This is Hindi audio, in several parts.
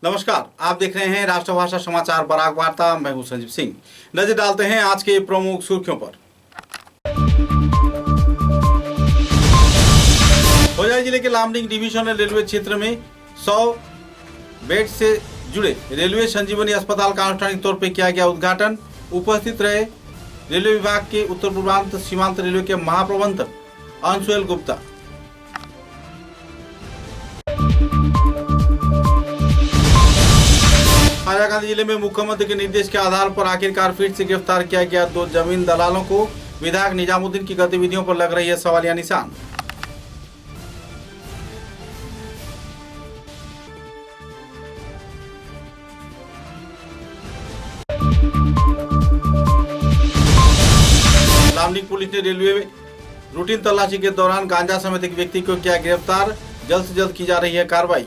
नमस्कार, आप देख रहे हैं राष्ट्रभाषा समाचार बराक वार्ता। मैं हूं संजीव सिंह। नजर डालते हैं आज के प्रमुख सुर्खियों पर। होजाई जिले के लामडिंग डिविजनल रेलवे क्षेत्र में 100 बेड से जुड़े रेलवे संजीवनी अस्पताल का आनुष्ठानिक तौर पर किया गया उद्घाटन। उपस्थित रहे रेलवे विभाग के उत्तर पूर्वांचल सीमांत रेलवे के महाप्रबंधक अंशुल गुप्ता। हाईलाकांदी जिले में मुख्यमंत्री के निर्देश के आधार पर आखिरकार फिर से गिरफ्तार किया गया 2 जमीन दलालों को। विधायक निजामुद्दीन की गतिविधियों पर लग रही है सवालिया निशान। लामडिंग पुलिस ने रेलवे में रूटीन तलाशी के दौरान गांजा समेत एक व्यक्ति को किया गिरफ्तार। जल्द से जल्द की जा रही है कार्रवाई।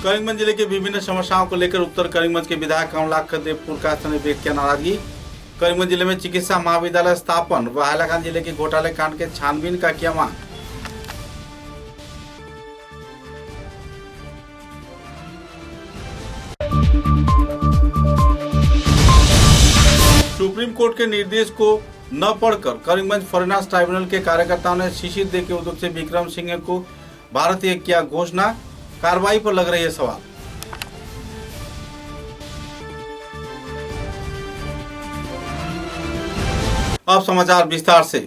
करीमगंज जिले के विभिन्न समस्याओं को लेकर उत्तर करीमगंज के विधायक कमलाकर देवपुर का ने व्यक्त किया नाराजगी। करीमगंज जिले में चिकित्सा महाविद्यालय स्थापन व हाईलाकांदी जिले के घोटाले कांड के छानबीन का किया मांग। सुप्रीम कोर्ट के निर्देश को न पढ़कर करीमगंज फॉरेनर्स ट्राइब्यूनल के कार्यकर्ताओं ने शिशिर दे के उद्योग से विक्रम सिंह को भारतीय किया घोषणा। कार्रवाई पर लग रही है सवाल। अब समाचार विस्तार से।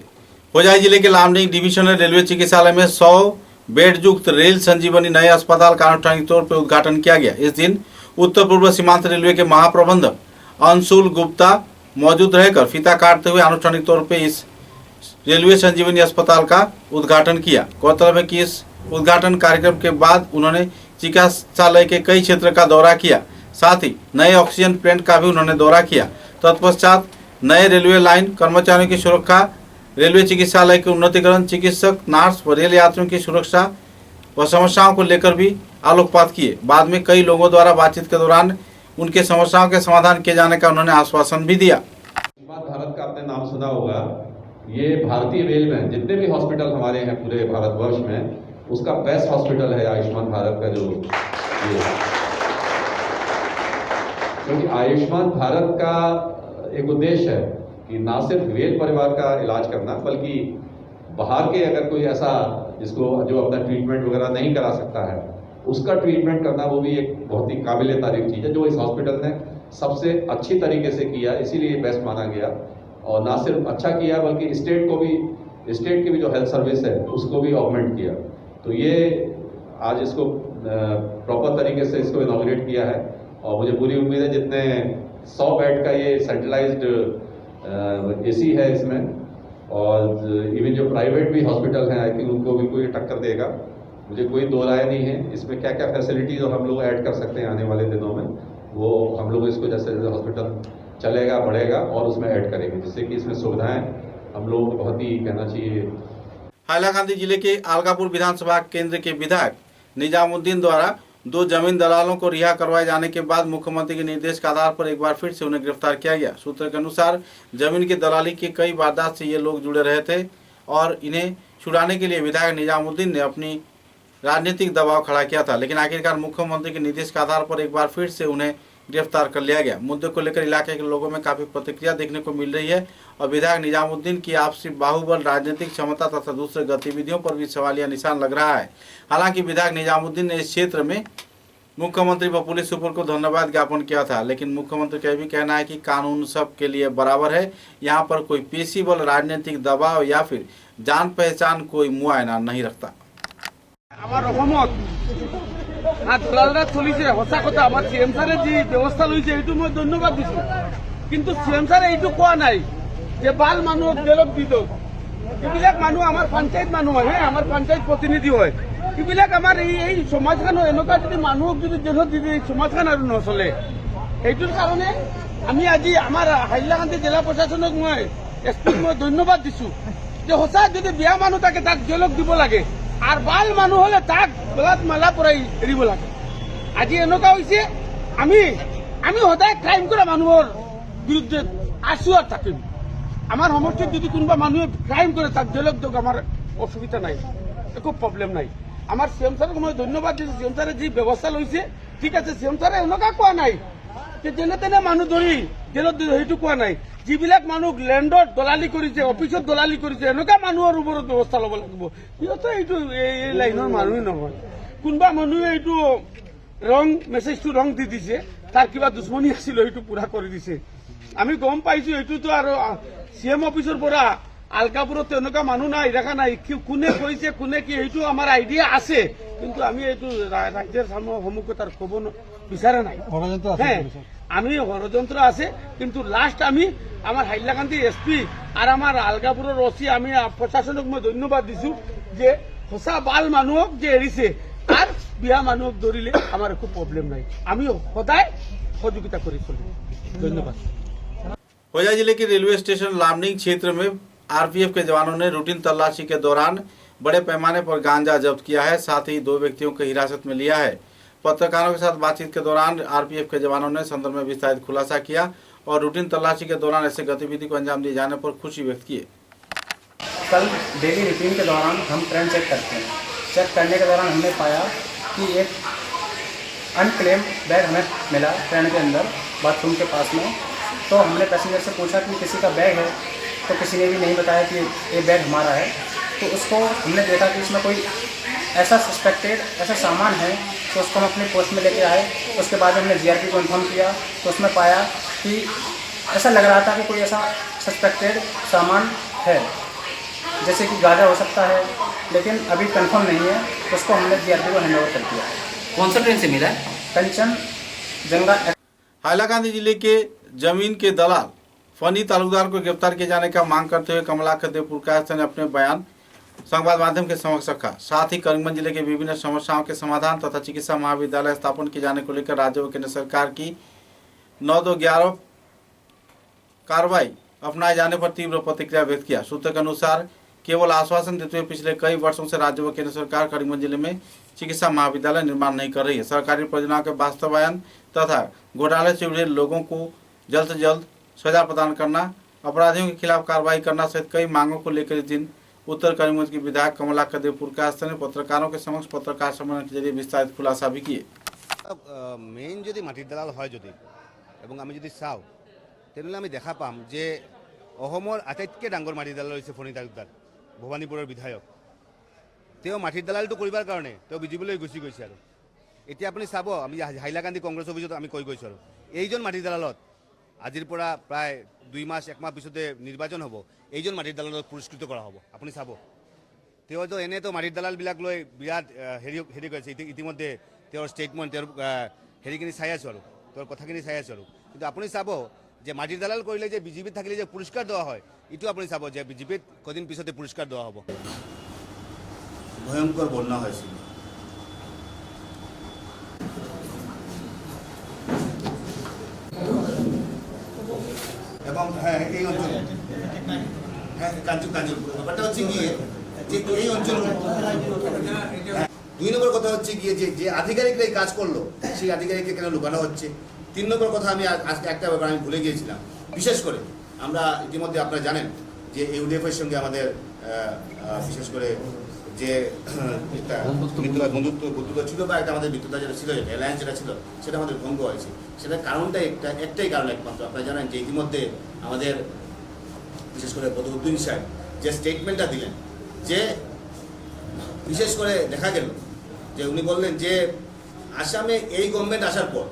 होजाई जिले के लामडिंग डिविजनल रेलवे चिकित्सालय में 100 बेड युक्त रेल संजीवनी नए अस्पताल का आनुष्ठानिक तौर पर उद्घाटन किया गया। इस दिन उत्तर पूर्व सीमांत रेलवे के महाप्रबंधक अंशुल गुप्ता मौजूद रहकर फीता काटते हुए आनुष्ठानिक तौर पर इस रेलवे संजीवनी अस्पताल का उद्घाटन किया। गौरतलब है कि इस उद्घाटन कार्यक्रम के बाद उन्होंने चिकित्सालय के कई क्षेत्र का दौरा किया। साथ ही नए ऑक्सीजन प्लांट का भी उन्होंने दौरा किया। तत्पश्चात नए रेलवे लाइन कर्मचारियों की सुरक्षा, रेलवे चिकित्सालय के उन्नतीकरण, चिकित्सक, नर्स व रेल यात्रियों की सुरक्षा व समस्याओं को लेकर भी आलोकपात किए। बाद में कई लोगों द्वारा बातचीत के दौरान उनके समस्याओं के समाधान किए जाने का उन्होंने आश्वासन भी दिया। भारत का आपने नाम सुना होगा। ये भारतीय रेल में जितने भी हॉस्पिटल हमारे हैं पूरे भारतवर्ष में, उसका बेस्ट हॉस्पिटल है आयुष्मान भारत का। जो ये क्योंकि आयुष्मान भारत का एक उद्देश्य है कि ना सिर्फ रेल परिवार का इलाज करना, बल्कि बाहर के अगर कोई ऐसा जिसको जो अपना ट्रीटमेंट वगैरह नहीं करा सकता है, उसका ट्रीटमेंट करना, वो भी एक बहुत ही काबिल तारीफ चीज़ है जो इस हॉस्पिटल ने सबसे अच्छी तरीके से किया। इसीलिए बेस्ट माना गया। और ना सिर्फ अच्छा किया बल्कि स्टेट की भी जो हेल्थ सर्विस है उसको भी ऑगमेंट किया। तो ये आज इसको प्रॉपर तरीके से इसको इनॉग्रेट किया है। और मुझे पूरी उम्मीद है जितने 100 बेड का ये सेंट्रलाइज्ड एसी है इसमें, और इवन जो प्राइवेट भी हॉस्पिटल हैं, आई थिंक उनको भी कोई टक्कर देगा। मुझे कोई दो राय नहीं है। इसमें क्या क्या फैसिलिटीज हम लोग ऐड कर सकते हैं आने वाले दिनों में, वो हम लोग इसको जैसे जैसे हॉस्पिटल चलेगा बढ़ेगा और उसमें ऐड करेंगे, जिससे कि इसमें सुविधाएं हम लोगों को बहुत ही कहना चाहिए। हाईलाकांदी जिले के अलगापुर विधानसभा केंद्र के विधायक निजामुद्दीन द्वारा 2 जमीन दलालों को रिहा करवाए जाने के बाद मुख्यमंत्री के निर्देश के आधार पर एक बार फिर से उन्हें गिरफ्तार किया गया। सूत्र के अनुसार जमीन की दलाली के कई वारदात से ये लोग जुड़े रहे थे और इन्हें छुड़ाने के लिए विधायक निजामुद्दीन ने अपनी राजनीतिक दबाव खड़ा किया था, लेकिन आखिरकार मुख्यमंत्री के निर्देश के आधार पर एक बार फिर से उन्हें गिरफ्तार कर लिया गया। मुद्दे को लेकर इलाके के लोगों में काफी प्रतिक्रिया देखने को मिल रही है और विधायक निजामुद्दीन की आपसी बाहुबल, राजनीतिक क्षमता तथा दूसरे गतिविधियों पर भी सवालिया निशान लग रहा है। हालांकि विधायक निजामुद्दीन ने इस क्षेत्र में मुख्यमंत्री व पुलिस सुपर को धन्यवाद ज्ञापन किया था, लेकिन मुख्यमंत्री का भी कहना है कि कानून सब के लिए बराबर है। यहाँ पर कोई पेशीबल राजनीतिक दबाव या फिर जान पहचान कोई मुआयना नहीं रखता। দলালরা চলিছে সঁচা কথা। আমার সিএম স্যারে যে ব্যবস্থা লইছে এইটো মই ধন্যবাদ দিছো, কিন্তু সিএম স্যারে এইটো কোৱা নাই যে বাল মানুহক জেলত দি দিয়ক। এইবিলাক মানুহ আমাৰ পঞ্চায়ত মানুহ হয়, আমাৰ পঞ্চায়ত প্ৰতিনিধি হয়। এইবিলাক আমাৰ এই সমাজখন এনেকুৱা যদি মানুহক যদি জেলত দি দিয়ে সমাজখন আৰু নচলে। এইটোৰ কাৰণে আমি আজি আমাৰ হাইলাকান্দি জিলা প্ৰশাসনক মই এছপিক মই ধন্যবাদ দিছো যে সঁচা যদি বেয়া মানুহ থাকে তাক জেলত দিব লাগে, আর বাল মানুহ হলে তাক গলাত মালা পরাই এৰিব লাগে। আজি এনেকুৱা হৈছে আমি আমি সদায় ক্রাইম কৰা মানুহৰ বিৰুদ্ধে আছো আৰু থাকিম। আমাৰ সমষ্টিত যদি কোনোবা মানুহে ক্রাইম কৰে তাক জেলত দিয়ক, আমাৰ অসুবিধা নাই, একো প্ৰব্লেম নাই। আমাৰ চিএম ছাৰক মই ধন্যবাদ দিছোঁ। চিএম ছাৰে যি ব্যৱস্থা লৈছে ঠিক আছে। চিএম ছাৰে এনেকুৱা কোৱা নাই যে যেনে তেনে মানুহ ধৰি জেলত দিব, সেইটো কোৱা নাই। যিবিলাক মানুহ লেণ্ডত দলালি কৰিছে, অফিচত দলালি কৰিছে, এনেকুৱা মানুহৰ ওপৰত ব্যৱস্থা ল'ব লাগিব। সিহঁতে এইটো এই লাইনৰ মানুহে নহয়। কোনোবা মানুহে এইটো ৰং মেছেজটো ৰং দি দিছে, তাৰ কিবা দুশ্মনী আছিল, সেইটো পুৰা কৰি দিছে। আমি গম পাইছো এইটোতো আৰু চিএম অফিচৰ পৰা আলকাপুৰত তেনেকুৱা মানুহ নাই, দেখা নাই। কোনে কৈছে কোনে কি সেইটো আমাৰ আইডিয়া আছে, কিন্তু আমি এইটো ৰাজ্যৰ সন্মুখত আৰু ক'ব বিচৰা নাই। আমি ষড়যন্ত্র আছে, কিন্তু লাস্ট আমি আমার হাইলাকান্দি এসপি আর আমার আলগাপুরের ওসি আমি প্রশাসনক মই ধন্যবাদ দিছো যে সঁচা বাল মানুহক যে এৰিছে আর বিয়া মানুহক ধরিলে আমার একো প্রবলেম নাই। আমি সদায় সহযোগিতা করে চলি। ধন্যবাদ। होजा जिले के रेलवे स्टेशन लामनिंग क्षेत्र में आरपीएफ के जवानों ने रूटीन तलाशी के दौरान बड़े पैमाने पर गांजा जब्त किया है। साथ ही 2 व्यक्तियों को हिरासत में लिया है। पत्रकारों के साथ बातचीत के दौरान आरपीएफ के जवानों ने संदर्भ में विस्तारित खुलासा किया और रूटीन तलाशी के दौरान ऐसे गतिविधि को अंजाम दिए जाने पर खुशी व्यक्त किए। कल डेली रूटीन के दौरान हम ट्रेन चेक करते हैं। चेक करने के दौरान हमने पाया कि एक अनक्लेम बैग हमें मिला ट्रेन के अंदर बाथरूम के पास में। तो हमने पैसेंजर से पूछा कि किसी का बैग है, तो किसी ने भी नहीं बताया कि ये बैग हमारा है। तो उसको हमने देखा कि इसमें कोई ऐसा सस्पेक्टेड ऐसा सामान है, तो उसको हम अपने पोस्ट में लेके आए। उसके बाद हमने जीआरपी को इन्फॉर्म किया, तो उसमें पाया कि ऐसा लग रहा था कि कोई ऐसा सस्पेक्टेड सामान है, जैसे कि गांजा हो सकता है, लेकिन अभी कंफर्म नहीं है। उसको हमने जीआरपी को हैंड ओवर कर दिया। कौन सा ट्रेन से मिला है? कंचन जंगा। हाइलाकांदी जिले के जमीन के दलाल फनी तालुकदार को गिरफ्तार किए जाने का मांग करते हुए कमलाकर देवपुर कायस्थ ने अपने बयान संवाद माध्यम के समक्ष रखा। साथ ही करीमगंज जिले के विभिन्न समस्याओं के समाधान तथा चिकित्सा महाविद्यालय स्थापन किए जाने को लेकर राज्य व केंद्र सरकार की 9-2-11 कार्रवाई अपनाए जाने पर तीव्र प्रतिक्रिया व्यक्त किया। सूत्र के अनुसार केवल आश्वासन देते हुए पिछले कई वर्षों से राज्य व केंद्र सरकार करीमगंज जिले में चिकित्सा महाविद्यालय निर्माण नहीं कर रही है। सरकारी परियोजनाओं के वास्तवायन तथा घोटाले से जुड़े लोगों को जल्द से जल्द सजा प्रदान करना, अपराधियों के खिलाफ कार्रवाई करना सहित कई मांगों को लेकर इस दिन उत्तर करीमगंज की विधायक कमलाकर देवपुर कायस्थ ने पत्रकारों के समक्ष पत्रकार सम्मेलन के जरिए विस्तारित खुलासा भी किए। मेन যদি মাটিৰ দালাল হয় যদি এবং আমি যদি চাওঁ তেনেহ'লে আমি দেখা পাম যে অসমৰ আটাইতকৈ ডাঙৰ মাটিৰ দালাল হৈছে ফণী তালুকদাৰ, ভৱানীপুৰৰ বিধায়ক। তেওঁ মাটিৰ দালালটো কৰিবৰ কাৰণে তেওঁ বিজেপিলৈ গুচি গৈছে। আৰু এতিয়া আপুনি চাব, আমি হাইলাকান্দি কংগ্ৰেছ অফিচত আমি কৈ গৈছোঁ আৰু এইজন মাটিৰ দালালত আজিৰ পৰা প্ৰায় 2 মাহ 1 মাহ পিছতে নিৰ্বাচন হ'ব, এইজন মাটিৰ দালালত পুৰস্কৃত কৰা হ'ব। আপুনি চাব, তেওঁতো এনেতো মাটিৰ দালালবিলাক লৈ বিৰাট হেৰি কৰিছে। ইতিমধ্যে তেওঁৰ ষ্টেটমেণ্ট তেওঁৰ হেৰিখিনি চাই আছোঁ আৰু তেওঁৰ কথাখিনি চাই আছোঁ আৰু কিন্তু আপুনি চাব যে মাটিৰ দালাল কৰিলে যে বিজেপিত থাকিলে যে পুৰস্কাৰ দেওয়া হয়, এইটো আপুনি চাব যে বিজেপিত কদিন পিছতে পুৰস্কাৰ দেওয়া হ'ব। ভয়ংকৰ বন্যা হৈছিল। এবং হ্যাঁ এই অঞ্চল হ্যাঁ কাঞ্চন ব্যাপারটা হচ্ছে গিয়ে যে এই অঞ্চল 2 নম্বর কথা হচ্ছে গিয়ে যে আধিকারিকরা এই কাজ করলো সেই আধিকারিককে কেন লুকানো হচ্ছে। 3 নম্বর কথা আমি আজকে একটা ব্যাপার আমি ভুলে গিয়েছিলাম। বিশেষ করে আমরা ইতিমধ্যে আপনারা জানেন যে ইউডিএফ এর সঙ্গে আমাদের বিশেষ করে যে একটা বন্ধুত্ব ছিল বা একটা আমাদের মিত্রতা যেটা ছিল, অ্যালায়েন্স যেটা ছিল, সেটা আমাদের ভঙ্গ হয়েছে। সেটার কারণটা একটাই কারণ একমাত্র। আপনারা জানেন যে ইতিমধ্যে আমাদের বিশেষ করে বদরুদ্দিন সাহেব যে স্টেটমেন্টটা দিলেন, যে বিশেষ করে দেখা গেল যে উনি বললেন যে আসামে এই গভর্নমেন্ট আসার পর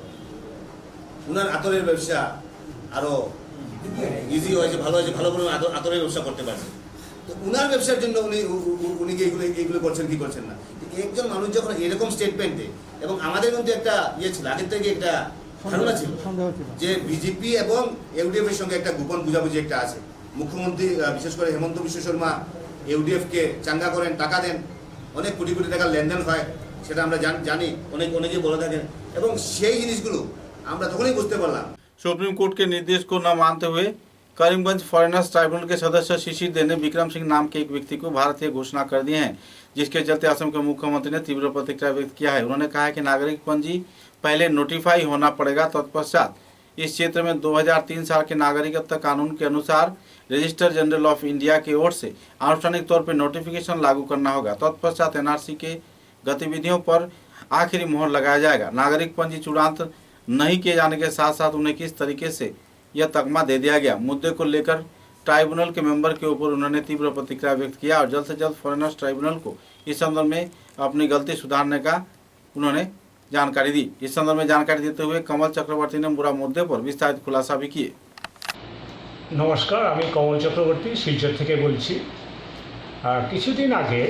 উনার আতরের ব্যবসা আরো ইজি হয়েছে, ভালো হয়েছে, ভালো করে আতরের ব্যবসা করতে পারছে। তো উনার ব্যবসার জন্য উনি এইগুলো করছেন কি করছেন না। একজন মানুষ যখন এরকম স্টেটমেন্ট দেয়, এবং আমাদের কিন্তু একটা ইয়ে ছিল আগের থেকে, একটা ধারণা ছিল যে বিজেপি এবং ইউডিএফ এর সঙ্গে একটা গোপন বুঝাবুঝি একটা আছে। মুখ্যমন্ত্রী বিশেষ করে হেমন্ত বিশ্ব শর্মা ইউডিএফ কে চাঙ্গা করেন, টাকা দেন, অনেক কোটি কোটি টাকার লেনদেন হয়, সেটা আমরা জানি, অনেকেই বলে থাকেন। এবং সেই জিনিসগুলো আমরা তখনই বুঝতে পারলাম। सुप्रीम कोर्ट के निर्देश को न मानते हुए करीमगंज फॉरेनर्स ट्राइब्यूनल के सदस्य शिशिर दे ने विक्रम सिंह नाम के एक व्यक्ति को भारतीय घोषणा कर दिए हैं, जिसके चलते असम के मुख्यमंत्री ने तीव्र प्रतिक्रिया व्यक्त किया है। उन्होंने कहा है कि नागरिक पंजी पहले नोटिफाई होना पड़ेगा, तत्पश्चात इस क्षेत्र में 2003 साल के नागरिकता कानून के अनुसार रजिस्टर जनरल ऑफ इंडिया की ओर से आनुষ্ঠাनिक तौर पर नोटिफिकेशन लागू करना होगा। तत्पश्चात एनआरसी के गतिविधियों पर आखिरी मोहर लगाया जाएगा। नागरिक पंजी चूड़ांत नहीं किए जाने के साथ साथ उन्हें किस तरीके से यह तगमा दे दिया गया, मुद्दे को लेकर ट्राइब्यूनल के मेंबर के ऊपर उन्होंने तीव्र प्रतिक्रिया व्यक्त किया और जल्द से जल्द फॉरेनर्स ट्राइब्यूनल को इस संदर्भ में अपनी गलती सुधारने का उन्होंने जानकारी दी। इस संदर्भ में जानकारी देते हुए कमल चक्रवर्ती ने पूरा मुद्दे पर विस्तारित खुलासा भी किए। नमस्कार, আমি কমল চক্রবর্তী শিলচর থেকে বলছি। কিছুদিন আগে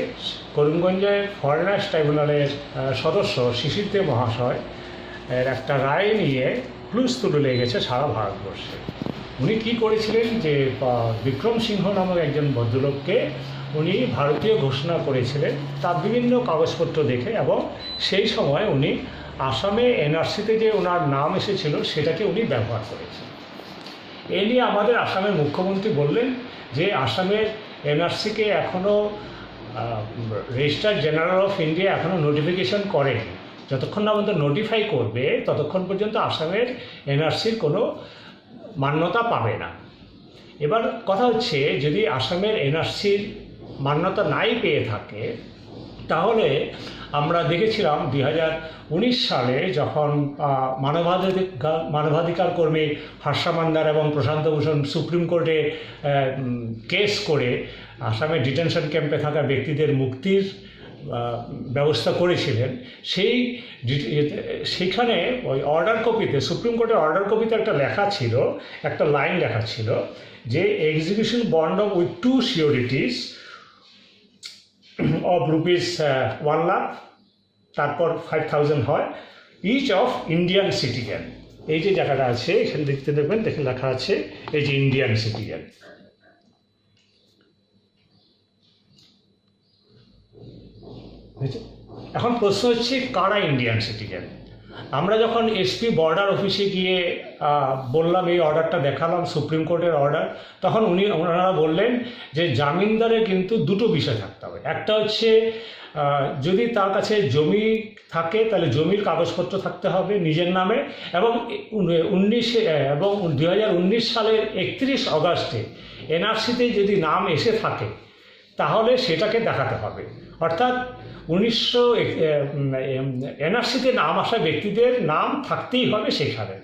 করিমগঞ্জের ফরেনার্স ট্রাইব্যুনালের সদস্য শিশির দে মহাশয় এর একটা রায় নিয়ে হুলস্থুল লেগেছে সারা ভারতবর্ষে। উনি কী করেছিলেন যে বিক্রম সিংহ নামক একজন ভদ্রলোককে উনি ভারতীয় ঘোষণা করেছিলেন তার বিভিন্ন কাগজপত্র দেখে, এবং সেই সময় উনি আসামে এনআরসিতে যে ওনার নাম এসেছিল সেটাকে উনি ব্যবহার করেছেন। এ নিয়ে আমাদের আসামের মুখ্যমন্ত্রী বললেন যে আসামের এনআরসিকে এখনও রেজিস্ট্রার জেনারেল অফ ইন্ডিয়া এখনও নোটিফিকেশন করেনি। যতক্ষণ না পর্যন্ত নোটিফাই করবে ততক্ষণ পর্যন্ত আসামের এনআরসির কোনো মান্যতা পাবে না। এবার কথা হচ্ছে, যদি আসামের এনআরসির মান্যতা নাই পেয়ে থাকে তাহলে আমরা দেখেছিলাম 2019 সালে যখন মানবাধিকার কর্মী হর্ষা মান্দার এবং প্রশান্ত ভূষণ সুপ্রিম কোর্টে কেস করে আসামের ডিটেনশন ক্যাম্পে থাকা ব্যক্তিদের মুক্তির ব্যবস্থা করেছিলেন। সেইখানে ওই অর্ডার কপিতে, সুপ্রিম কোর্টের অর্ডার কপিতে একটা লেখা ছিল, একটা লাইন লেখা ছিল যে execution bond of with 2 sureties of rupees 1 lakh, তারপর 5,000 হয়, ইচ অফ ইন্ডিয়ান সিটিজেন। এই যে জায়গাটা আছে এখানে দেখতে দেখবেন, দেখে লেখা আছে এই যে ইন্ডিয়ান সিটিজেন। এখন প্রশ্ন হচ্ছে কারা ইন্ডিয়ান সিটিজেন। আমরা যখন এসপি বর্ডার অফিসে গিয়ে বললাম, এই অর্ডারটা দেখালাম সুপ্রিম কোর্টের অর্ডার, তখন ওনারা বললেন যে জামিনদারের কিন্তু দুটো বিষয় থাকতে হবে। একটা হচ্ছে যদি তার কাছে জমি থাকে তাহলে জমির কাগজপত্র থাকতে হবে নিজের নামে, এবং 2019 সালের 31 অগাস্টে এনআরসিতে যদি নাম এসে থাকে তাহলে সেটাকে দেখাতে হবে। অর্থাৎ এনআরসিতে নাম আসা ব্যক্তিদের নাম থাকতেই হবে সেখানে।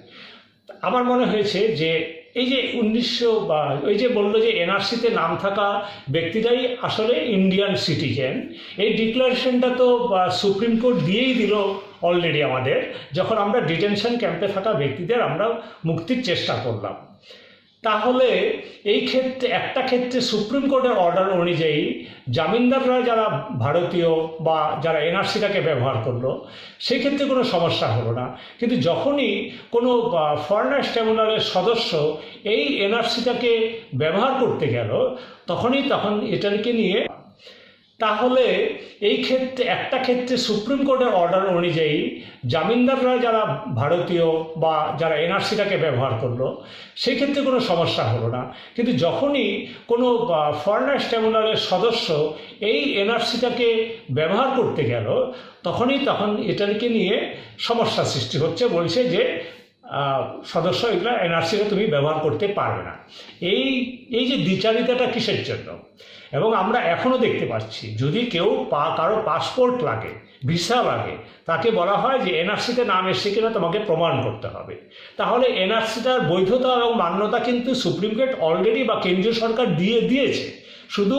আমার মনে হয়েছে যে এই যে 1900 বা ওই যে বললো যে এনআরসিতে নাম থাকা ব্যক্তিরাই আসলে ইন্ডিয়ান সিটিজেন, এই ডিক্লারেশনটা তো সুপ্রিম কোর্ট দিয়েই দিল অলরেডি আমাদের, যখন আমরা ডিটেনশন ক্যাম্পে থাকা ব্যক্তিদের আমরা মুক্তির চেষ্টা করলাম। তাহলে এই ক্ষেত্রে একটা ক্ষেত্রে সুপ্রিম কোর্টের অর্ডার অনুযায়ী জামিনদাররা যারা ভারতীয় বা যারা এনআরসিটাকে ব্যবহার করলো সেই ক্ষেত্রে কোনো সমস্যা হলো না, কিন্তু যখনই কোনো ফরেনার্স ট্রাইব্যুনালের সদস্য এই এনআরসিটাকে ব্যবহার করতে গেল তখন এটাকে নিয়ে, তাহলে এই ক্ষেত্রে একটা ক্ষেত্রে সুপ্রিম কোর্টের অর্ডার অনুযায়ী জামিনদাররা যারা ভারতীয় বা যারা এনআরসিটাকে ব্যবহার করলো সেই ক্ষেত্রে কোনো সমস্যা হলো না, কিন্তু যখনই কোনো ফরেনার্স ট্রাইব্যুনালের সদস্য এই এনআরসিটাকে ব্যবহার করতে গেল তখন এটাকে নিয়ে সমস্যা সৃষ্টি হচ্ছে। বলছে যে সদস্য এগুলো এনআরসিটা তুমি ব্যবহার করতে পারবে না। এই যে দ্বিচারিতাটা কিসের জন্য? এবং আমরা এখনও দেখতে পাচ্ছি যদি কেউ কারো পাসপোর্ট লাগে, ভিসা লাগে, তাকে বলা হয় যে এনআরসিতে নাম এসছে কিনা তোমাকে প্রমাণ করতে হবে। তাহলে এনআরসিটার বৈধতা এবং মান্যতা কিন্তু সুপ্রিম কোর্ট অলরেডি বা কেন্দ্রীয় সরকার দিয়েছে, শুধু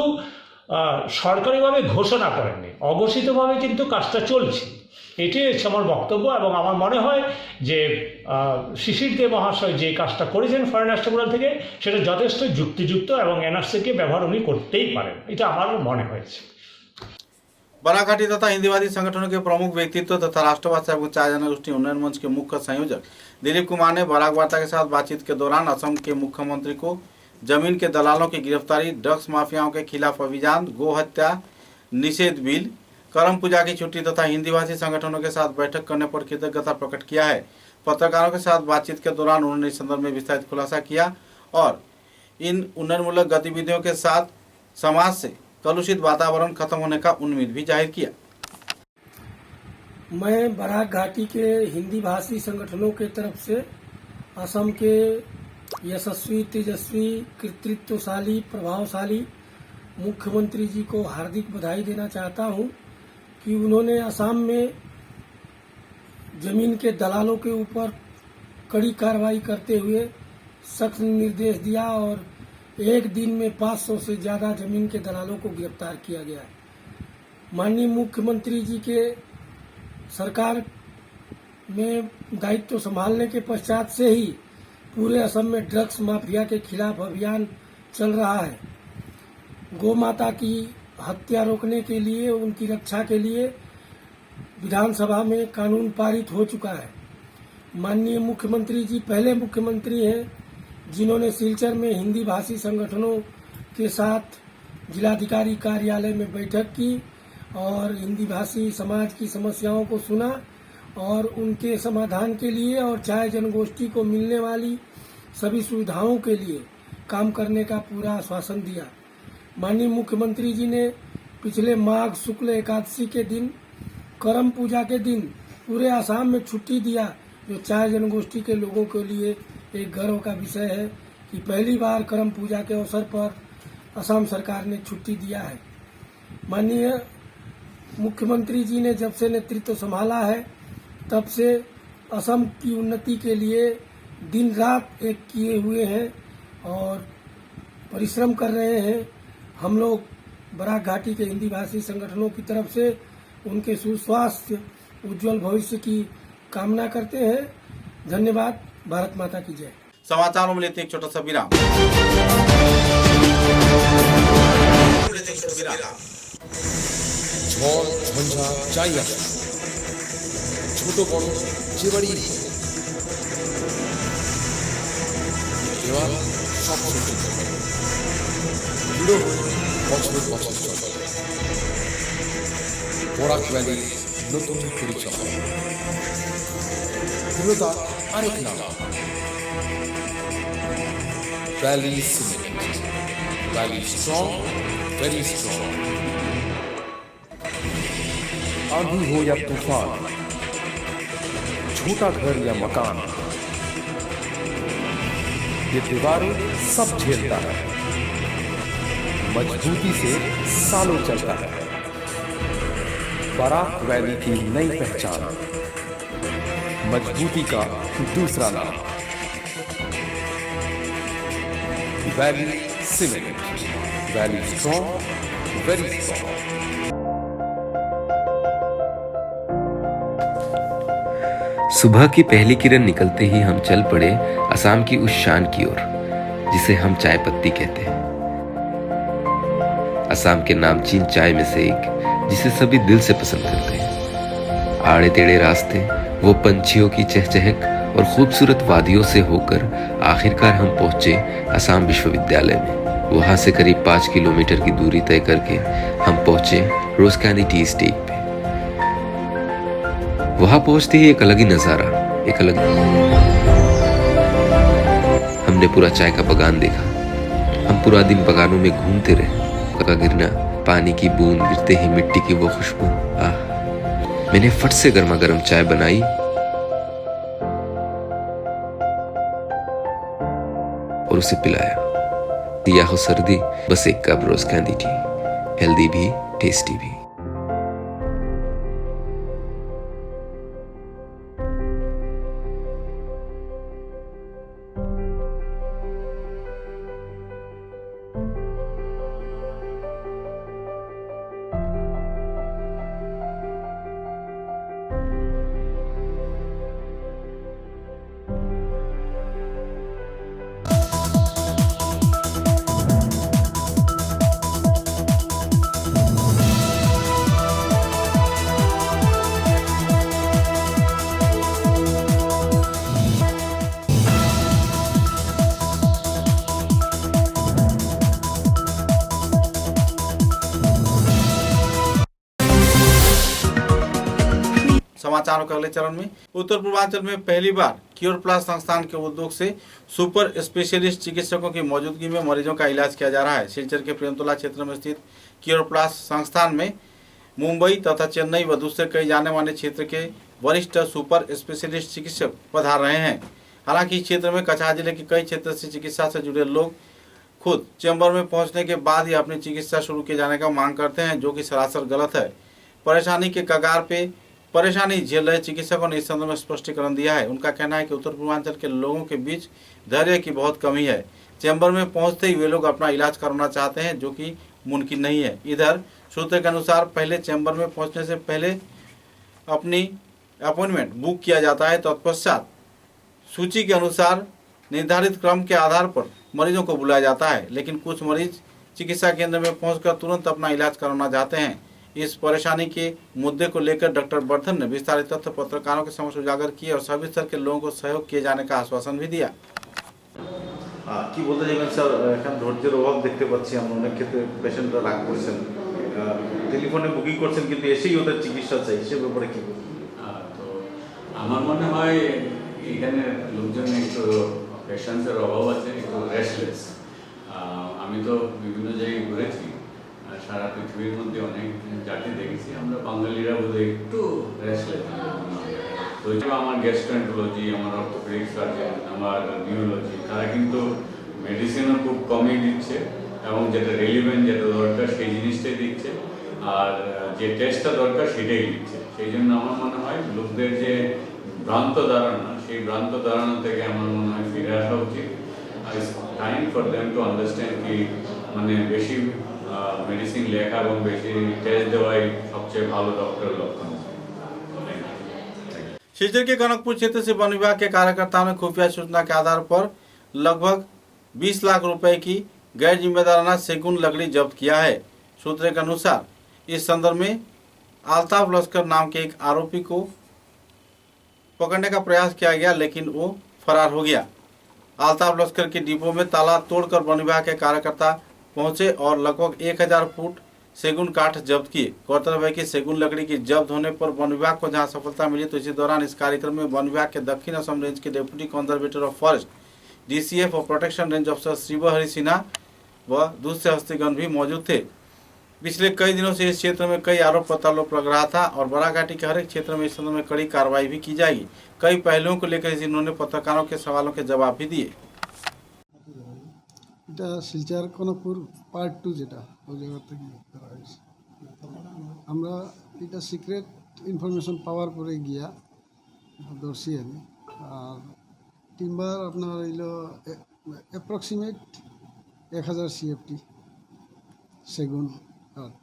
সরকারিভাবে ঘোষণা করেননি, অঘোষিতভাবে কিন্তু কাজটা চলছে। এটাই হচ্ছে আমার বক্তব্য, এবং আমার মনে হয় যে শিশির দে মহাশয় যে কাজটা করেছেন ফরেনার্স ট্রাইব্যুনাল থেকে সেটা যথেষ্ট যুক্তিযুক্ত এবং এনআরসিকে ব্যবহার উনি করতেই পারেন, এটা আমার মনে হয়েছে। बराघाटी तथा हिंदीवादी संगठनों के प्रमुख व्यक्तित्व तथा राष्ट्रवाद एवं चाय जनगोष्ठी उन्नयन मंच के मुख्य संयोजक दिलीप कुमार ने बराक वार्ता के साथ बातचीत के दौरान असम के मुख्यमंत्री को जमीन के दलालों की गिरफ्तारी, ड्रग्स माफियाओं के खिलाफ अभियान, गो हत्या निषेध बिल, करम पूजा की छुट्टी तथा हिंदीभाषी संगठनों के साथ बैठक करने पर कृतज्ञता प्रकट किया है। पत्रकारों के साथ बातचीत के दौरान उन्होंने इस संदर्भ में विस्तारित खुलासा किया और इन उन्नयनमूलक गतिविधियों के साथ समाज से कलुषित वातावरण खत्म होने का उम्मीद भी जाहिर किया। मैं बराक घाटी के हिंदी भाषी संगठनों के तरफ से असम के यशस्वी, तेजस्वी, कृतित्वशाली, प्रभावशाली मुख्यमंत्री जी को हार्दिक बधाई देना चाहता हूं कि उन्होंने असम में जमीन के दलालों के ऊपर कड़ी कार्रवाई करते हुए सख्त निर्देश दिया और एक दिन में 500 से ज्यादा जमीन के दलालों को गिरफ्तार किया गया। माननीय मुख्यमंत्री जी के सरकार में दायित्व संभालने के पश्चात से ही पूरे असम में ड्रग्स माफिया के खिलाफ अभियान चल रहा है। गौ माता की हत्या रोकने के लिए, उनकी रक्षा के लिए विधानसभा में कानून पारित हो चुका है। माननीय मुख्यमंत्री जी पहले मुख्यमंत्री हैं जिन्होंने सिलचर में हिंदी भाषी संगठनों के साथ जिलाधिकारी कार्यालय में बैठक की और हिंदी भाषी समाज की समस्याओं को सुना और उनके समाधान के लिए और चाय जनगोष्ठी को मिलने वाली सभी सुविधाओं के लिए काम करने का पूरा आश्वासन दिया। माननीय मुख्यमंत्री जी ने पिछले माघ शुक्ल एकादशी के दिन, करम पूजा के दिन पूरे आसाम में छुट्टी दिया, जो चाय जनगोष्ठी के लोगों के लिए एक गर्व का विषय है कि पहली बार करम पूजा के अवसर पर असम सरकार ने छुट्टी दिया है। माननीय मुख्यमंत्री जी ने जब से नेतृत्व संभाला है तब से असम की उन्नति के लिए दिन रात एक किए हुए हैं और परिश्रम कर रहे हैं। हम लोग बराक घाटी के हिंदी भाषी संगठनों की तरफ से उनके सुस्वास्थ्य, उज्जवल भविष्य की कामना करते हैं। धन्यवाद। भारत माता की जय। समाचारों में लेते एक छोटा सा विराम। ঝড় ঝঞ্ঝা যাই আসে, ছোট বড় যে বাড়ি এবার সব সহ্য করবে, দৃঢ় বছর বছর চলে। বরাক ভ্যালি নতুন পরিচয়, দৃঢ়তা আরেক নাম, valley cement. Valley strong, very strong. आंधी हो या तूफान, छोटा घर या मकान, ये दीवारें सब झेलता है, मजबूती से सालों चलता है। बराक वैली की नई पहचान, मजबूती का दूसरा नाम, valley cement. Valley strong, very strong. सुबह की पहली किरण निकलते ही हम चल पड़े असम की उस शान की ओर जिसे हम चाय पत्ती कहते हैं। असम के नामचीन चाय में से एक जिसे सभी दिल से पसंद करते हैं। आड़े टेढ़े रास्ते, वो पंछियों की चहचहक और खूबसूरत वादियों से होकर आखिरकार हम पहुंचे असम विश्वविद्यालय में। वहां से करीब 5 किलोमीटर की दूरी तय करके हम पहुंचे रोज कैंडी टी एस्टेट पे। वहां पहुंचते ही एक अलग ही नजारा, एक अलग हमने पूरा चाय का बागान देखा। हम पूरा दिन बागानों में घूमते रहे। का गिरना, पानी की बूंद गिरते ही मिट्टी की वो खुशबू, आह। मैंने फट से गर्मा गर्म चाय बनाई और उसे पिलाया। दिया हो सर्दी, बस एक कप रोज कैंडी टी, हेल्दी भी टेस्टी भी। समाचारों के अगले चरण में उत्तर पूर्वांचल में पहली बार क्योर प्लस संस्थान के उद्योग से सुपर स्पेशलिस्ट चिकित्सकों की मौजूदगी में मरीजों का इलाज किया जा रहा है। सिलचर के प्रेमतोला क्षेत्र में स्थित क्योर प्लस संस्थान में मुंबई तथा चेन्नई व दूसरे कई जाने माने क्षेत्र के वरिष्ठ सुपर स्पेशलिस्ट चिकित्सक पधार रहे हैं। हालांकि इस क्षेत्र में कछार जिले के कई क्षेत्र से चिकित्सा से जुड़े लोग खुद चैम्बर में पहुंचने के बाद ही अपनी चिकित्सा शुरू किए जाने का मांग करते हैं, जो कि सरासर गलत है। परेशानी के कगार पे परेशानी झेल रहे चिकित्सकों ने इस संदर्भ में स्पष्टीकरण दिया है। उनका कहना है कि उत्तर पूर्वांचल के लोगों के बीच धैर्य की बहुत कमी है। चैम्बर में पहुंचते ही वे लोग अपना इलाज करवाना चाहते हैं, जो कि मुमकिन नहीं है। इधर सूत्र के अनुसार पहले चैम्बर में पहुंचने से पहले अपनी अपॉइंटमेंट बुक किया जाता है, तत्पश्चात सूची के अनुसार निर्धारित क्रम के आधार पर मरीजों को बुलाया जाता है। लेकिन कुछ मरीज चिकित्सा केंद्र में पहुंचकर तुरंत अपना इलाज करवाना चाहते हैं। इस परेशानी के मुद्दे को लेकर डॉक्टर वर्धन ने विस्तारित तथ्य पत्रकारों के समक्ष उजागर किए और सभी स्तर के लोगों को सहयोग किए जाने का आश्वासन भी दिया। কি বলতে যাবেন স্যার, এখন ধৈর্যের অভাব দেখতে পাচ্ছি আমরা, অনেক ক্ষেত্রে পেশেন্টরা রাগ করছেন, টেলিফোনে বুকিং করছেন কিন্তু এসেই ওদের চিকিৎসা চাই, সে ব্যাপারে কি বলবেন? তো আমার মনে হয় এখানে লোকজন একটু পেশেন্সের অভাব আছে, একটু রেস্টলেস। আমি তো বিভিন্ন জায়গায় ঘুরেছি, সারা পৃথিবীর মধ্যে অনেক জাতি দেখেছি, আমরা বাঙালিরা বোধহয় একটু রেস্টলেস। তো আমার গ্যাস্ট্রোএন্টারোলজি, আমার অর্থোপেডিক সার্জন, আমার নিউরোলজি, তারা কিন্তু মেডিসিনও খুব কমই দিচ্ছে এবং যেটা রেলিভেন্ট, যেটা দরকার সেই জিনিসটাই দিচ্ছে, আর যে টেস্টটা দরকার সেটাই দিচ্ছে। সেই জন্য আমার মনে হয় লোকদের যে ভ্রান্ত ধারণা, সেই ভ্রান্ত ধারণা থেকে আমার মনে হয় ফিরে আসা উচিত। Time for them to understand কি মানে বেশি मेडिसिन लेखा और बेशी टेस्ट दवाई सबसे भालो डॉक्टर लक्षण। शिवचर के कनकपुर क्षेत्र से वन विभाग के कार्यकर्ताओं ने खुफिया सूचना के आधार पर लगभग 20 लाख रुपए की गैर जिम्मेदाराना सेगुन लकड़ी जब्त किया है। सूत्र के अनुसार इस संदर्भ में अल्ताफ लश्कर नाम के एक आरोपी को पकड़ने का प्रयास किया गया, लेकिन वो फरार हो गया। अल्ताफ लश्कर के डिपो में ताला तोड़कर वन विभाग के कार्यकर्ता पहुंचे और लगभग 1000 फुट सेगुन काठ जब्त किए। गौरतलब है कि सेगुन लकड़ी की जब्त होने पर वन विभाग को जहां सफलता मिली, तो इसी दौरान इस कार्यक्रम में वन विभाग के दक्षिण असम रेंज के deputy conservator of forest DCF और protection range officer Shiv Hari Sinha व दूसरे हस्तीगण भी मौजूद थे। पिछले कई दिनों से इस क्षेत्र में कई आरोप प्रत्यारोप लग रहा था और बराघाटी के हर एक क्षेत्र में इस संदर्भ में कड़ी कार्रवाई भी की जाएगी। कई पहलुओं को लेकर इन्होंने पत्रकारों के सवालों के जवाब भी दिए। এটা শিলচর কনকপুর পার্ট 2 যেটা ওই জায়গা থেকে করা হয়েছে। আমরা এটা সিক্রেট ইনফরমেশন পাওয়ার পরে গিয়া ধরছি আমি। আর টিম্বার আপনার হইল অ্যাপ্রক্সিমেট 1000 CFT সেগুন কাঠ।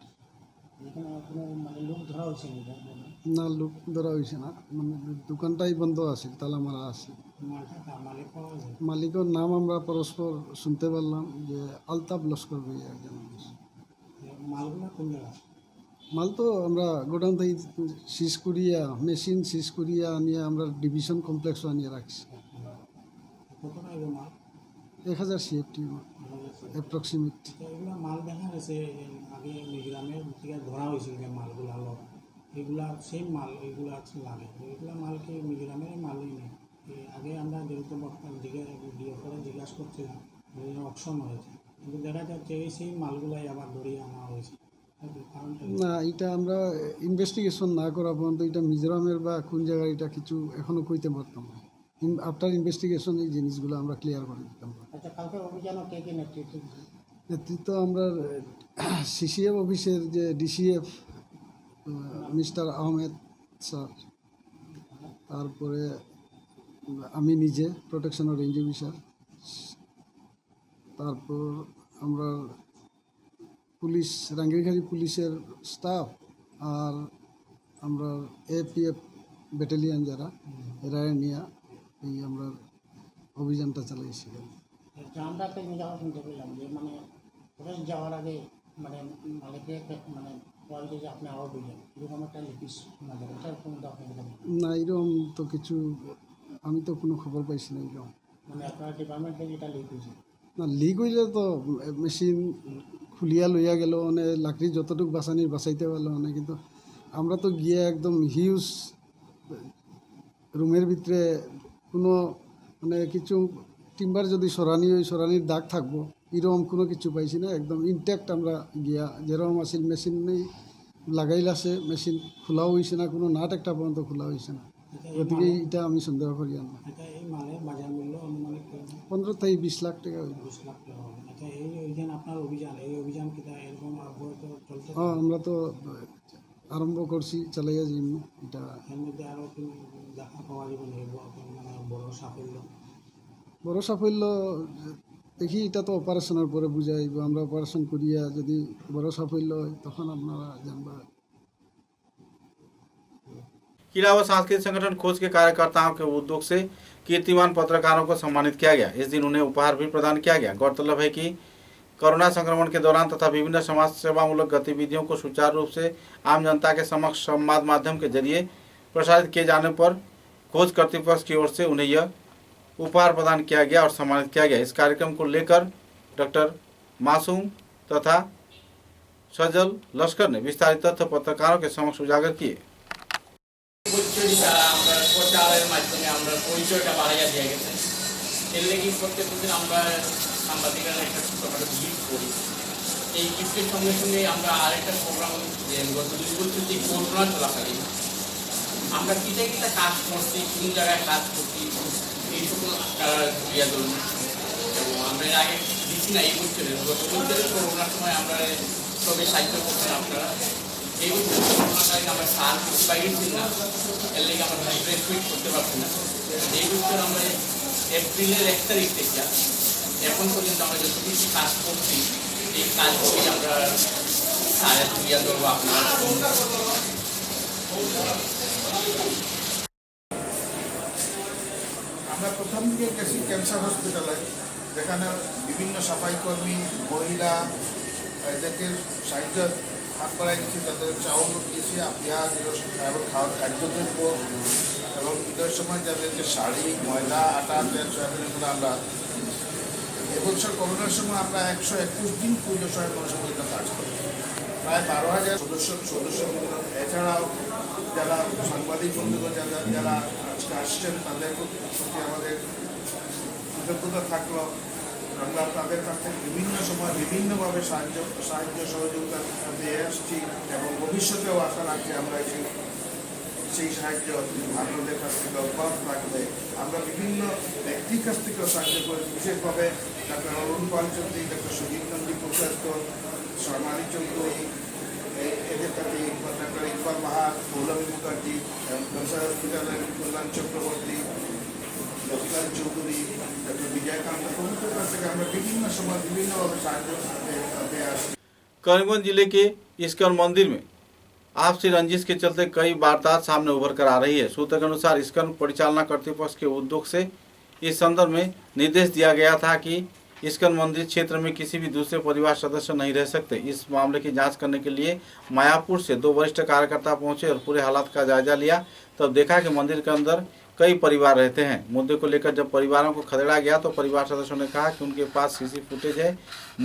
না, লোক ধরা হয়েছে না, মানে দোকানটাই বন্ধ আছে, তালা মারা আছে। মালিকের নাম আমরা পরস্পর শুনতে পারলাম যে আলতাফ লস্কর ভাই একজন। মাল তো আমরা গোডাউন থেকে সিজ করিয়া, মেশিন সিজ করিয়া আনিয়ে আমরা ডিভিশন কমপ্লেক্স আনিয়ে রাখছি। 1000 CFT অ্যাপ্রক্সিমেট। মাল দেখা গেছে আগে মিজোরামের থেকে ধরা হয়েছিল যে মালগুলো এগুলা সেম মাল, এগুলা লাগে, এগুলা মালকে মিজোরামের মালই নেই। আগে আমরা যেহেতু জিজ্ঞাসা করছিলাম অপশন হয়েছে, কিন্তু দেখা যাচ্ছে এই সেই মালগুলাই আবার ধরিয়ে আনা হয়েছে। না, এটা আমরা ইনভেস্টিগেশন না করা পর্যন্ত এটা মিজোরামের বা কোন জায়গায় এটা কিছু এখনও কইতে পারতাম না। আফটার ইনভেস্টিগেশন এই জিনিসগুলো আমরা ক্লিয়ার করে দিতাম। আচ্ছা, কালকে অভিযানও কে কে নেতৃত্ব আমরা CCF অফিসের যে DCF মিস্টার আহমেদ স্যার, তারপরে আমি নিজে প্রোটেকশন রেঞ্জ অফিসার, তারপর আমরা পুলিশ রাঙ্গিরঘাটি পুলিশের স্টাফ, আর আমরা APF ব্যাটালিয়ান যারা এরা নিয়ে এই আমরা অভিযানটা চালাইছিলাম। আমরা তো শুনতে পেলাম যে মানে ফরেস্ট যাওয়ার আগে মানে মালিককে মানে যে আপনি আরও দিলেন এরকম একটা লিপিস না, এরকম তো কিছু আমি তো কোনো খবর পাইছি না। এরকম মানে আপনার ডিপার্টমেন্ট থেকে এটা লিক হয়েছে না, লিক হইলে তো মেশিন খুলিয়া লইয়া গেল, মানে লাকড়ি যতটুকু বাঁচাইতে পারলো মানে, কিন্তু আমরা তো গিয়ে একদম হিউজ রুমের ভিতরে কোনো মানে কিছু টিম্বার যদি সরানির দাগ থাকবো এরকম কোনো কিছু পাইছি না। একদম ইনট্যাক্ট আমরা গিয়া যেরকম আসিল মেশিন নেই লাগাইল আছে, মেশিন খোলাও হয়েছে না, কোনো নাট একটা পর্যন্ত খোলা হয়েছে না। গতিকে এটা আমি সন্দেহ করি না। এই মালের বাজার মূল্য অনুমানিক 15 থেকে 20 লাখ টাকা। 20 লাখ টাকা হবে। আচ্ছা, এই আপনার অভিযান, এই অভিযান কি তা এরকম অব্যাহত চলছে? হ্যাঁ, আমরা তো আরম্ভ করছি, চালাইয়া যাই এটা। এর মধ্যে আরও দেখা পাওয়া যাবে মানে বড় সাফল্য দেখি, এটা তো অপারেশনের পরে বুঝাইব। আমরা অপারেশন করিয়া যদি বড় সাফল্য হয় তখন আপনারা জানবা। क्रीड़ा व सांस्कृतिक संगठन खोज के कार्यकर्ताओं के उद्योग से कीर्तिमान पत्रकारों को सम्मानित किया गया। इस दिन उन्हें उपहार भी प्रदान किया गया। गौरतलब है कि कोरोना संक्रमण के दौरान तथा विभिन्न समाज सेवामूलक गतिविधियों को सुचारू रूप से आम जनता के समक्ष संवाद माध्यम के जरिए प्रसारित किए जाने पर खोज कर्तृपक्ष की ओर से उन्हें यह उपहार प्रदान किया गया और सम्मानित किया गया। इस कार्यक्रम को लेकर डॉक्टर मासूम तथा सजल लश्कर ने विस्तारित तथ्य पत्रकारों के समक्ष उजागर किए। আমরা প্রচারের মাধ্যমে আমরা পরিচয়টা বাড়াইয়া দিয়ে গেছেন। এর লেগে প্রত্যেকদিন আমরা সাংবাদিকরা একটা ছোটখাটো গিফট করি। এই গিফটের সঙ্গে সঙ্গে আমরা আরেকটা প্রোগ্রাম গত 2 বছর যে করোনা চলাকালীন আমরা কিটা কিটা কাজ করছি, কোন জায়গায় কাজ করছি, এই সকল ক্রিয়া ধরুন। এবং আমরা এর আগে দিচ্ছি না, এই বছরের গত বছরের করোনার সময় আমরা সবাই সাহায্য করছেন আপনারা। এই বছর করোনাকালীন আমরা সার পাইছি না, এর লেগে আমরা প্রেস মিট করতে পারছি না। এই বছর আমরা এপ্রিলের 1 তারিখ থেকে এখন পর্যন্ত আমরা যত কিছু কাজ করছি এই কাজগুলি আমরা সারের ক্রিয়া করবো আপনারা। আমরা প্রথম দিকে গেছি ক্যান্সার হসপিটালে, যেখানে বিভিন্ন সাফাই কর্মী, মহিলা এদেরকে সাহায্য হাত করাই গেছি। তাদের চাউল দিয়েছি, পেঁয়াজ এবং খাদ্যদ্রব্য এবং ঈদের সময় যাদেরকে শাড়ি, ময়দা, আটা, তেল, সয়াবিন এগুলো আমরা এবছর করোনার সময় আমরা 121 দিন পুজো সহায়ক অনুষ্ঠানগুলিতে কাজ করি। প্রায় 12,000 সদস্য। এছাড়াও যারা সাংবাদিক বন্ধুগণ যারা আজকে আসছেন তাদের প্রতি আমাদের কৃতজ্ঞতা থাকলো। আমরা তাদের কাছ থেকে বিভিন্ন সময় বিভিন্নভাবে সাহায্য সহযোগিতা দিয়ে আসছি এবং ভবিষ্যতেও আশা রাখছি আমরা সেই সাহায্য আপনাদের কাছ থেকে অব্যাহত থাকবে। আমরা বিভিন্ন ব্যক্তির কাছ থেকেও সাহায্য করেছি, বিশেষভাবে ডক্টর অরুণ পাল চৌধুরী, ডক্টর সুজিত নন্দী প্রসাদ, সরমালী চৌধুরী, এদের কাছে ডক্টর ইকবাল বাহার, পৌলমী মুখার্জি, ক্যান্সার হসপিটালের কল্যাণ চক্রবর্তী, রবিলাল চৌধুরী, ডক্টর বিজয়কান্ত প্রমুখের কাছ থেকে আমরা বিভিন্ন সময় বিভিন্নভাবে সাহায্য দিয়ে আসছি। करीमगंज जिले के इस्कॉन मंदिर में आपसी रंजिश के चलते कई वारदात सामने उभर कर आ रही है। सूत्र के अनुसार इस्कॉन परिचालना कर्तृपक्ष के उद्योग से इस संदर्भ में निर्देश दिया गया था कि इस्कॉन मंदिर क्षेत्र में किसी भी दूसरे परिवार सदस्य नहीं रह सकते। इस मामले की जांच करने के लिए मायापुर से 2 वरिष्ठ कार्यकर्ता पहुंचे और पूरे हालात का जायजा लिया। तब देखा कि मंदिर के अंदर कई परिवार रहते हैं। मुद्दे को लेकर जब परिवारों को खदेड़ा गया तो परिवार सदस्यों ने कहा कि उनके पास सीसी फुटेज है,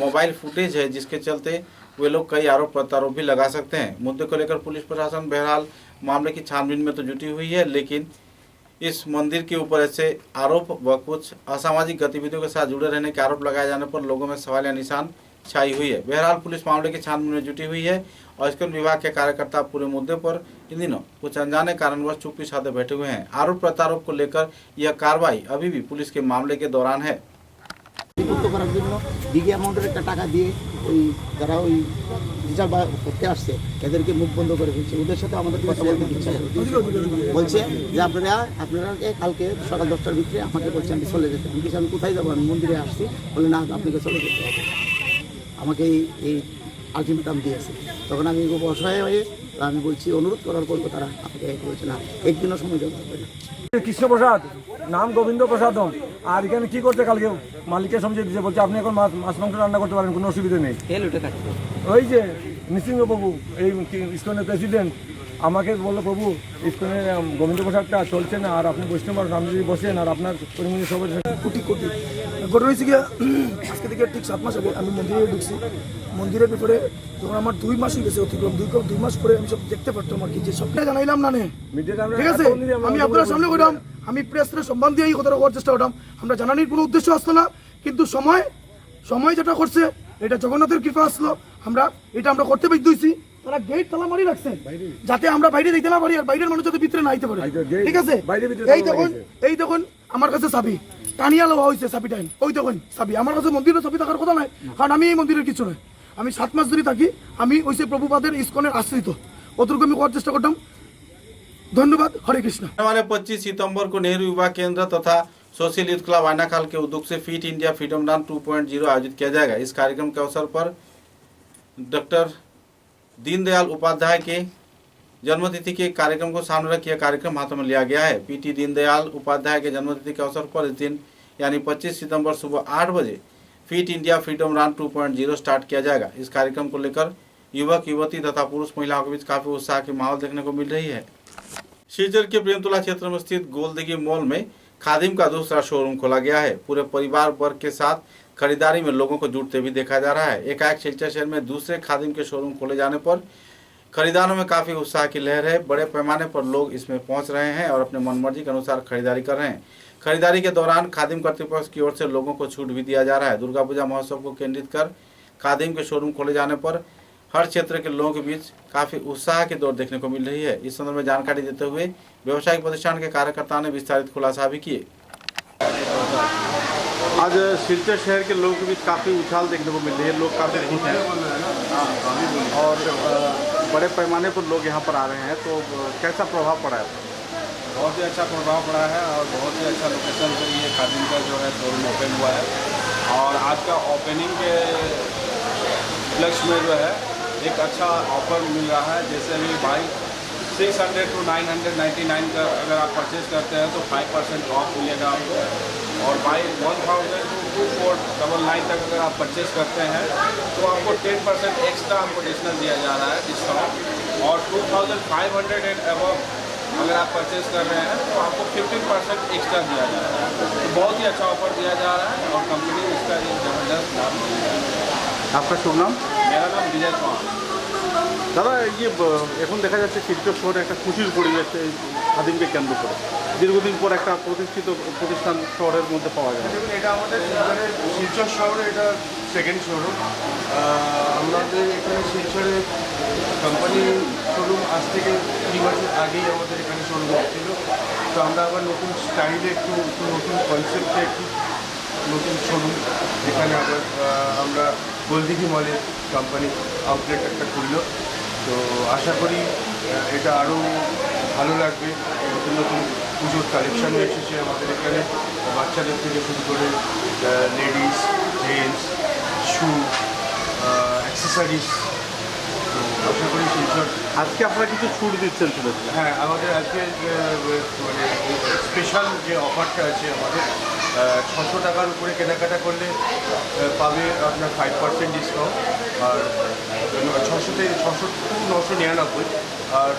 मोबाइल फुटेज है, जिसके चलते वे लोग कई आरोप प्रत्यारोप भी लगा सकते हैं। मुद्दे को लेकर पुलिस प्रशासन बहरहाल मामले की छानबीन में तो जुटी हुई है, लेकिन इस मंदिर के ऊपर ऐसे आरोप व कुछ असामाजिक गतिविधियों के साथ जुड़े रहने के आरोप लगाए जाने पर लोगों में सवालिया निशान छाई हुई है। बहरहाल पुलिस मामले की छानबीन में जुटी हुई है और इस्कॉन विभाग के कार्यकर्ता पूरे मुद्दे पर इन दिनों कुछ अनजाने कारणवश चुप्पी साधे बैठे हुए हैं। आरोप प्रत्यारोप को लेकर यह कार्रवाई अभी भी पुलिस के मामले के दौरान है। করার জন্য বিগ অ্যামাউন্টের একটা টাকা দিয়ে ওই যারা ওই রিজার্ভ করতে আসছে এদেরকে মুখ বন্ধ করে ফেলছে। ওদের সাথে আমাদের কথা বলতে ইচ্ছা বলছে যে আপনারা কালকে সকাল 10টার ভিতরে আমাকে বলছে আমি চলে যেতে। আমি কিছু আমি কোথায় যাবো, আমি মন্দিরে আসছি। বলে না, আপনাকে চলে যেতে হবে। আমাকে এই আলটিমেটাম দিয়েছে। তখন আমি খুব অসহায় হয়ে আমি বলছি, অনুরোধ করার পর তারা আমাকে বলছে না, একদিনও সময় দেওয়া হবে না। কৃষ্ণপ্রসাদ নাম গোবিন্দ প্রসাদম। আর এখানে কি করছে কালকে মালিককে সমঝে দিয়েছে, বলছে আপনি এখন মাছ মাংস রান্না করতে পারেন, কোনো অসুবিধা নেই। ওই যে নৃসিংহবাবু এই ইস্কনের প্রেসিডেন্ট আমাকে বললো, প্রভু ইস্কনের গোবিন্দ প্রসাদটা চলছে না, আর আপনি বৈষ্ণব আপনি যদি বসেন আর আপনার কর্মী সবাই কোটি কোটি ঘটনা হয়েছে গিয়া আজকে থেকে ঠিক 7 মাস আগে আমি মন্দিরে ঢুকছি। মন্দিরের ব্যাপারে যখন আমার 2 মাস হয়ে গেছে অতিক্রম, 2 মাস পরে আমি সব দেখতে পারতাম আর কি, যে সবটা জানাইলাম না। ঠিক আছে, আমি আপনার সামনে করলাম, আমি প্রেসের সম্মান দিয়ে এই কথাটা করার চেষ্টা করলাম। আমরা জানানির কোনো উদ্দেশ্য আসতো না, কিন্তু সময় যেটা করছে এটা জগন্নাথের কৃপা আসলো। আমরা করতে বাধ্য হয়েছি। তারা গেট তালা মারি রাখছেন যাতে আমরা বাইরে দিতে না পারি আর বাইরের মানুষ যাতে ভিতরে না আইতে পারে। ঠিক আছে, এই দেখুন আমার কাছে চাবি টানিয়া লওয়া হয়েছে, চাবি টাইম ওই দেখুন চাবি। আমার কাছে মন্দিরের চাবি থাকার কথা নয়, কারণ আমি এই মন্দিরের কিছু নয়। আমি 7 মাস ধরে থাকি, আমি ওইসে প্রভুপাদের ইস্কনের আশ্রিত, অতটুকু আমি করার চেষ্টা করতাম। धन्यवाद, हरे कृष्ण। आने वाले 25 सितंबर को नेहरू युवा केंद्र तथा सोशल यूथ क्लब आयनाखाल के उद्योग से फिट इंडिया फ्रीडम रन 2.0 आयोजित किया जाएगा। इस कार्यक्रम के अवसर पर डॉक्टर दीनदयाल उपाध्याय के जन्मतिथि के कार्यक्रम को सामने रख यह कार्यक्रम हाथों में लिया गया है। पीटी दीनदयाल उपाध्याय के जन्मतिथि के अवसर पर इस दिन यानी 25 सितंबर सुबह 8 बजे fit India freedom run 2.0 start किया जाएगा। इस कार्यक्रम को लेकर युवक युवती तथा पुरुष महिलाओं के बीच काफी उत्साह की माहौल देखने को मिल रही है। शिवचर के प्रेमतुला क्षेत्र में स्थित गोलदिघी मॉल में खादिम का दूसरा शोरूम खोला गया है। पूरे परिवार वर्ग के साथ खरीदारी में लोगों को जुटते भी देखा जा रहा है। एकाएक शिवचर शहर में दूसरे खादिम के शोरूम खोले जाने पर खरीदारों में काफी उत्साह की लहर है। बड़े पैमाने पर लोग इसमें पहुंच रहे हैं और अपने मनमर्जी के अनुसार खरीदारी कर रहे हैं। खरीदारी के दौरान खादिम कर्तृपक्ष की ओर से लोगों को छूट भी दिया जा रहा है। दुर्गा पूजा महोत्सव को केंद्रित कर खादिम के शोरूम खोले जाने पर हर क्षेत्र के लोगों के बीच काफी उत्साह की दौड़ देखने को मिल रही है। इस संदर्भ में जानकारी देते हुए व्यवसायिक प्रतिष्ठान के कार्यकर्ताओं ने विस्तारित खुलासा भी किए। आज शिवचर शहर के लोगों के बीच काफ़ी उछाल देखने को मिल रही है। लोग काफ़ी खुश हैं और बड़े पैमाने पर लोग यहाँ पर आ रहे हैं, तो कैसा प्रभाव पड़ा है? बहुत ही अच्छा प्रभाव पड़ा है और बहुत ही अच्छा लोकेशन पे ये खादिम का जो है शोरूम ओपन हुआ है। और आज का ओपनिंग के उपलक्ष्य में जो है एक अच्छा ऑफर मिल रहा है। जैसे अभी भाई 600 to 999 का अगर आप परचेज करते हैं तो 5% ऑफ मिलेगा आपको, और बाई 1000 to 2499 तक अगर आप परचेज करते हैं तो आपको 10% एक्स्ट्रा आपको एडिशनल दिया जा रहा है डिस्काउंट, और 2500 एंड अबव अगर आप परचेज कर रहे हैं तो आपको 15% एक्स्ट्रा दिया जा रहा है। तो बहुत ही अच्छा ऑफर दिया जा रहा है और कंपनी इसका एक ज़बरदस्त लाभ ले रही है। आपका शुभ नाम? मेरा नाम विजय चौहान। দাদা, এই এখন দেখা যাচ্ছে শিলচর শহরে একটা খুশির পরিবেশ এই খাদিমকে কেন্দ্র করে দীর্ঘদিন পর একটা প্রতিষ্ঠিত প্রতিষ্ঠান শহরের মধ্যে পাওয়া যায়। দেখুন, এটা আমাদের শিলচর শহরে এটা সেকেন্ড শোরুম। আমাদের এখানে শিলচরে কোম্পানি শোরুম আজ থেকে 3 মাসের আগেই আমাদের এখানে শোরুম হচ্ছিল। তো আমরা আবার নতুন স্টাইলে একটু নতুন কনসেপ্টে একটু নতুন শোরুম এখানে আবার আমরা গোলদিঘি মলে কোম্পানি আউটলেট একটা খুললো। তো আশা করি এটা আরও ভালো লাগবে। নতুন নতুন পুজোর কালেকশানও এসেছে আমাদের এখানে, বাচ্চাদের থেকে শুরু করে লেডিস, জেন্টস, শু, অ্যাক্সেসরিজ। তো আশা করি শিলচর আজকে আপনারা কিছু ছুট দিচ্ছেন শুনেছি। হ্যাঁ, আমাদের আজকে মানে স্পেশাল যে অফারটা আছে আমাদের 600 টাকার উপরে কেনাকাটা করলে পাবে আপনার 5% ডিসকাউন্ট, আর 600 থেকে 999, আর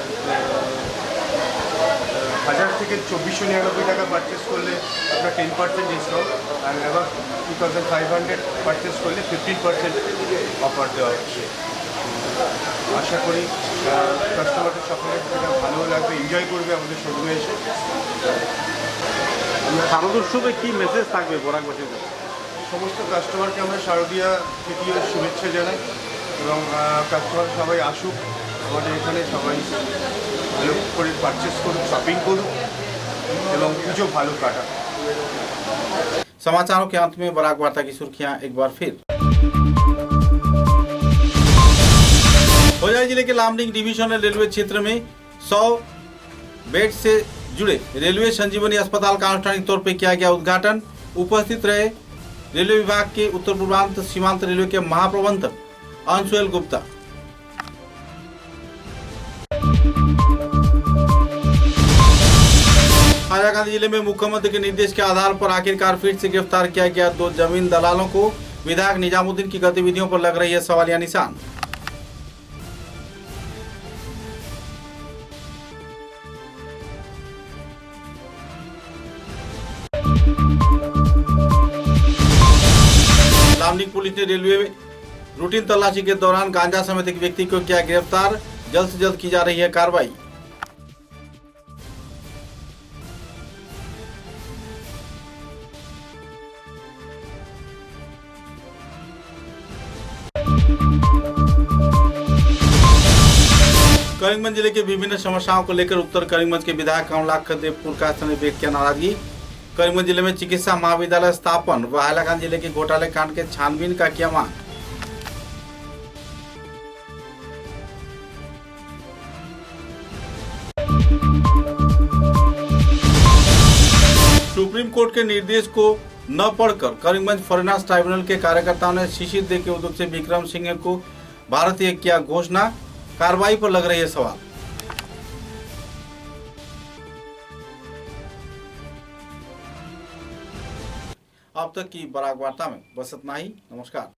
1000 থেকে 2499 টাকা পারচেস করলে আপনার 10% ডিসকাউন্ট, আর এবার 2500 পারচেস করলে 15% অফার দেওয়া হচ্ছে। আশা করি কাস্টমারদের সকলের সেটা ভালো লাগবে, এনজয় করবে আমাদের শোরুমে এসে। শারদোৎসবে কী মেসেজ থাকবে বরাকবাসীদের? সমস্ত কাস্টমারকে আমরা শারদীয়া তৃতীয় শুভেচ্ছা জানাই এবং কাস্টমার সবাই আসুক আমাদের এখানে, সবাই ভালো করে পারচেস করুক, শপিং করুক এবং পুজো ভালো কাটাক। समाचारों के अंत में बराक वार्ता की सुर्खियां एक बार फिर। होजाई जिले के लामडिंग डिविजनल रेलवे क्षेत्र में 100 बेड से जुड़े रेलवे संजीवनी अस्पताल का आनुष्ठानिक तौर पर किया गया उद्घाटन। उपस्थित रहे रेलवे विभाग के उत्तर पूर्वांत सीमांत रेलवे के महाप्रबंधक अंशुल गुप्ता। हाईलाकांदी जिले में मुख्यमंत्री के निर्देश के आधार पर आखिरकार फिर से गिरफ्तार किया गया 2 जमीन दलालों को। विधायक निजामुद्दीन की गतिविधियों पर लग रही है सवालिया निशान। लामडिंग पुलिस ने रेलवे रूटीन तलाशी के दौरान गांजा समेत एक व्यक्ति को किया गिरफ्तार। जल्द से जल्द की जा रही है कार्रवाई। करीमगंज जिले के विभिन्न समस्याओं को लेकर उत्तर करीमगंज के विधायक कमलाकर देवपुरकाश ने व्यक्त किया नाराजगी। करीमगंज जिले में चिकित्सा महाविद्यालय स्थापन व हैलाकांड जिले के घोटाले कांड के छानबीन का किया मांग। सुप्रीम कोर्ट के निर्देश को न पढ़कर करीमगंज फॉरेनर्स ट्राइब्यूनल के कार्यकर्ताओं ने शीशी दे के उद्योग से विक्रम सिंह को भारतीय किया घोषणा। कार्रवाई पर लग रही है सवाल। अब तक की बराक वार्ता में बस इतना ही। नमस्कार।